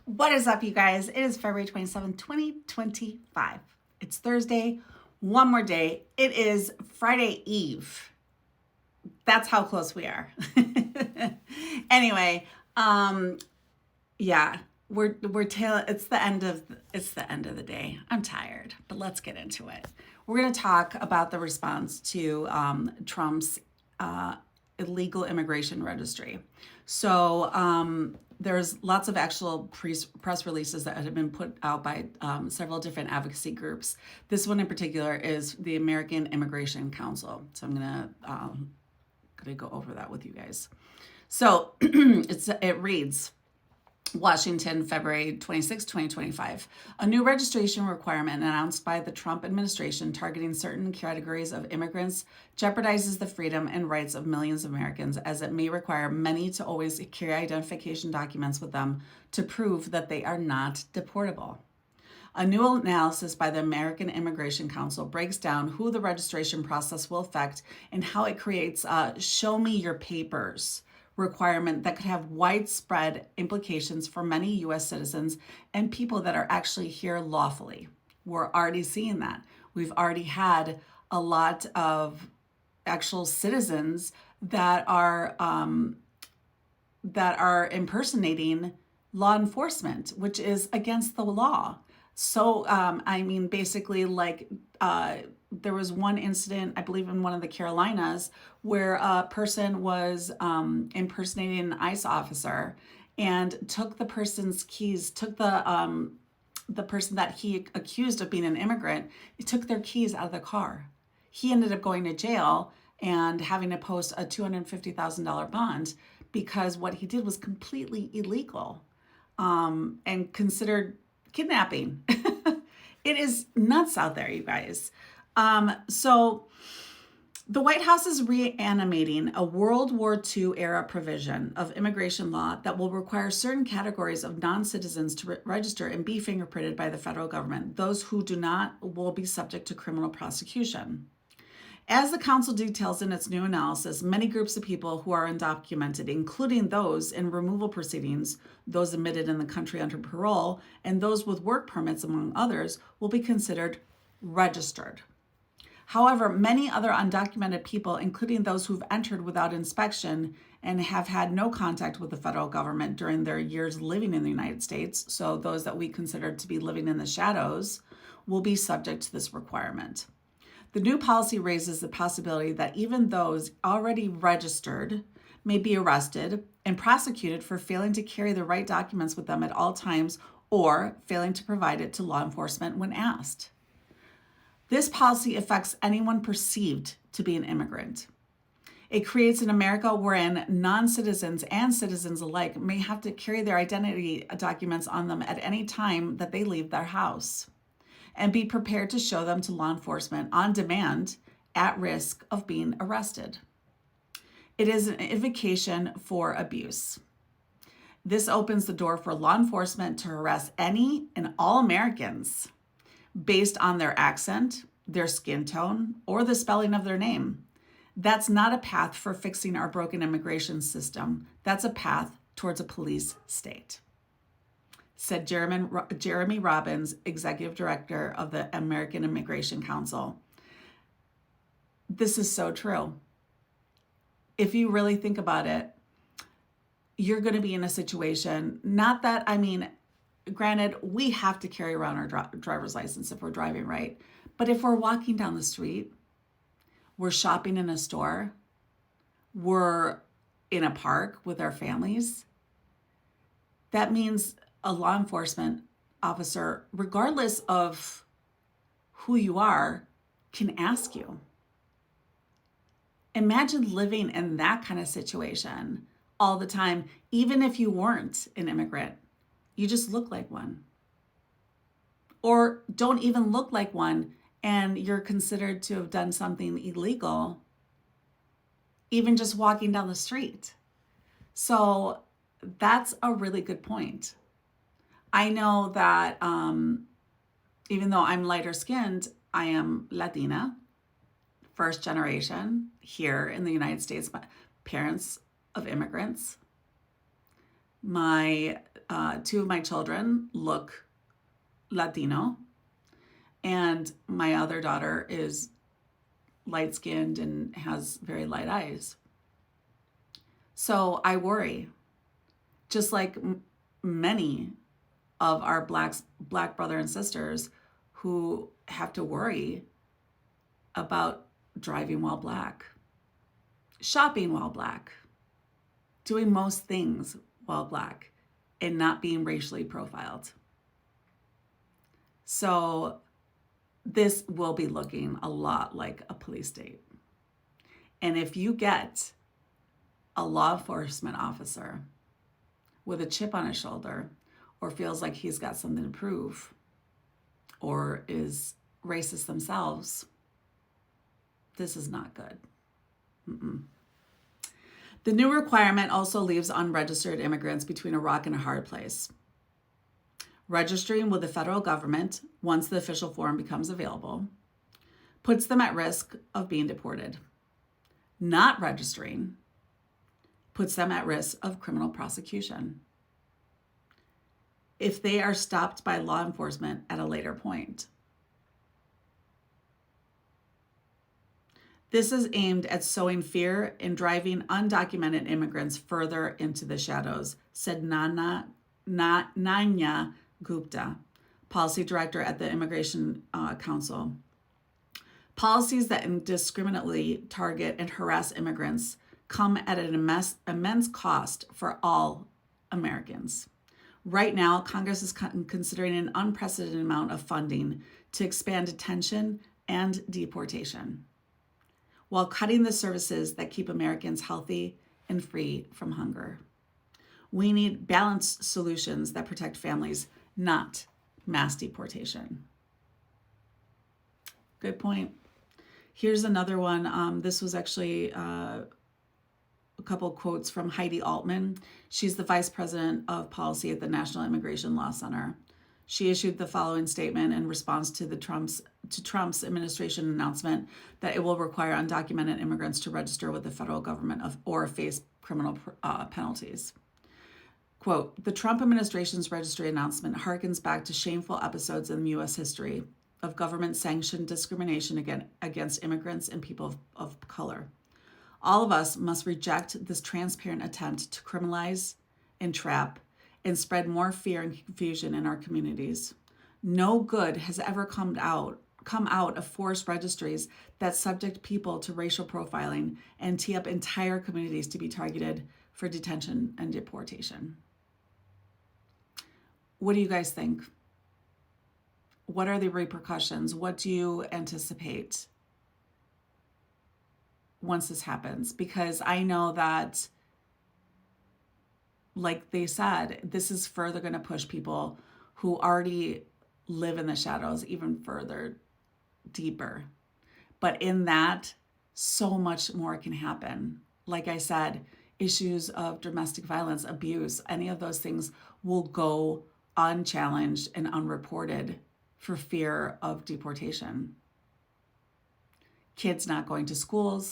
What is up, you guys? It is February 27th, 2025. It's Thursday. One more day. It is Friday Eve. That's how close we are. Anyway, yeah, it's the end of the day. I'm tired, but let's get into it. We're going to talk about the response to Trump's illegal immigration registry. So there's lots of actual press releases that have been put out by several different advocacy groups. This one in particular is the American Immigration Council. So I'm gonna go over that with you guys. So it reads. Washington, February 26, 2025. A new registration requirement announced by the Trump administration targeting certain categories of immigrants jeopardizes the freedom and rights of millions of Americans, as it may require many to always carry identification documents with them to prove that they are not deportable. A new analysis by the American Immigration Council breaks down who the registration process will affect and how it creates show me your papers requirement that could have widespread implications for many U.S. citizens and people that are actually here lawfully. We're already seeing that. We've already had a lot of actual citizens that are impersonating law enforcement, which is against the law. So, basically, there was one incident, I believe in one of the Carolinas, where a person was impersonating an ICE officer and took the person's keys, took the person that he accused of being an immigrant, he took their keys out of the car. He ended up going to jail and having to post a $250,000 bond because what he did was completely illegal and considered kidnapping. It is nuts out there, you guys. So the White House is reanimating a World War II era provision of immigration law that will require certain categories of non-citizens to register and be fingerprinted by the federal government. Those who do not will be subject to criminal prosecution. As the council details in its new analysis, many groups of people who are undocumented, including those in removal proceedings, those admitted in the country under parole, and those with work permits, among others, will be considered registered. However, many other undocumented people, including those who've entered without inspection and have had no contact with the federal government during their years living in the United States, so those that we consider to be living in the shadows, will be subject to this requirement. The new policy raises the possibility that even those already registered may be arrested and prosecuted for failing to carry the right documents with them at all times or failing to provide it to law enforcement when asked. This policy affects anyone perceived to be an immigrant. It creates an America wherein non-citizens and citizens alike may have to carry their identity documents on them at any time that they leave their house and be prepared to show them to law enforcement on demand at risk of being arrested. It is an invocation for abuse. This opens the door for law enforcement to harass any and all Americans based on their accent, their skin tone, or the spelling of their name. That's not a path for fixing our broken immigration system. That's a path towards a police state, said Jeremy Robbins, executive director of the American Immigration Council. This is so true. If you really think about it, you're going to be in a situation, granted, we have to carry around our driver's license if we're driving, right? But if we're walking down the street, we're shopping in a store, we're in a park with our families, that means a law enforcement officer, regardless of who you are, can ask you. Imagine living in that kind of situation all the time, even if you weren't an immigrant. You just look like one. Or don't even look like one, and you're considered to have done something illegal, even just walking down the street. So that's a really good point. I know that even though I'm lighter skinned, I am Latina, first generation here in the United States, parents of immigrants. My two of my children look Latino, and my other daughter is light skinned and has very light eyes. So I worry, just like many of our black brother and sisters who have to worry about driving while black, shopping while black, doing most things while black, and not being racially profiled. So this will be looking a lot like a police state. And if you get a law enforcement officer with a chip on his shoulder, or feels like he's got something to prove, or is racist themselves, this is not good. Mm-mm. The new requirement also leaves unregistered immigrants between a rock and a hard place. Registering with the federal government, once the official form becomes available, puts them at risk of being deported. Not registering puts them at risk of criminal prosecution if they are stopped by law enforcement at a later point. This is aimed at sowing fear and driving undocumented immigrants further into the shadows, said Nanya Gupta, policy director at the Immigration Council. Policies that indiscriminately target and harass immigrants come at an immense cost for all Americans. Right now, Congress is considering an unprecedented amount of funding to expand detention and deportation, while cutting the services that keep Americans healthy and free from hunger. We need balanced solutions that protect families, not mass deportation. Good point. Here's another one. This was actually a couple quotes from Heidi Altman. She's the vice president of policy at the National Immigration Law Center. She issued the following statement in response to Trump's administration announcement that it will require undocumented immigrants to register with the federal government or face criminal penalties. Quote, the Trump administration's registry announcement harkens back to shameful episodes in U.S. history of government-sanctioned discrimination against immigrants and people of color. All of us must reject this transparent attempt to criminalize, entrap, and spread more fear and confusion in our communities. No good has ever come out of forced registries that subject people to racial profiling and tee up entire communities to be targeted for detention and deportation. What do you guys think? What are the repercussions? What do you anticipate once this happens? Because I know that, like they said, this is further going to push people who already live in the shadows even further deeper. But in that, so much more can happen. Like I said, issues of domestic violence, abuse, any of those things will go unchallenged and unreported for fear of deportation. Kids not going to school,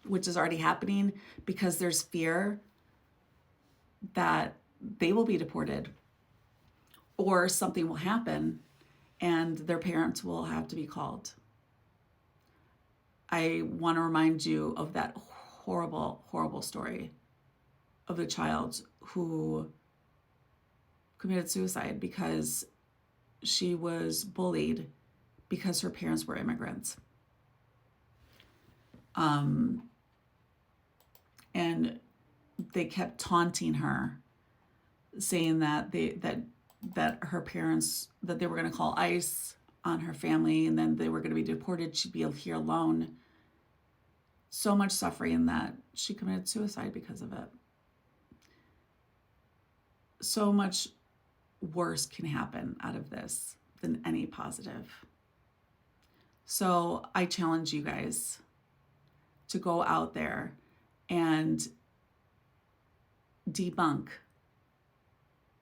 which is already happening because there's fear that they will be deported or something will happen and their parents will have to be called. I want to remind you of that horrible, horrible story of the child who committed suicide because she was bullied because her parents were immigrants. And they kept taunting her, saying that that her parents, that they were going to call ICE on her family and then they were going to be deported. She'd be here alone. So much suffering that she committed suicide because of it. So much worse can happen out of this than any positive. So I challenge you guys to go out there and debunk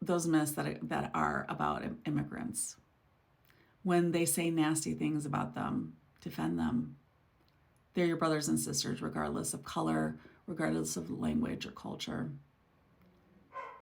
those myths that are about immigrants. When they say nasty things about them, defend them. They're your brothers and sisters, regardless of color, regardless of language or culture.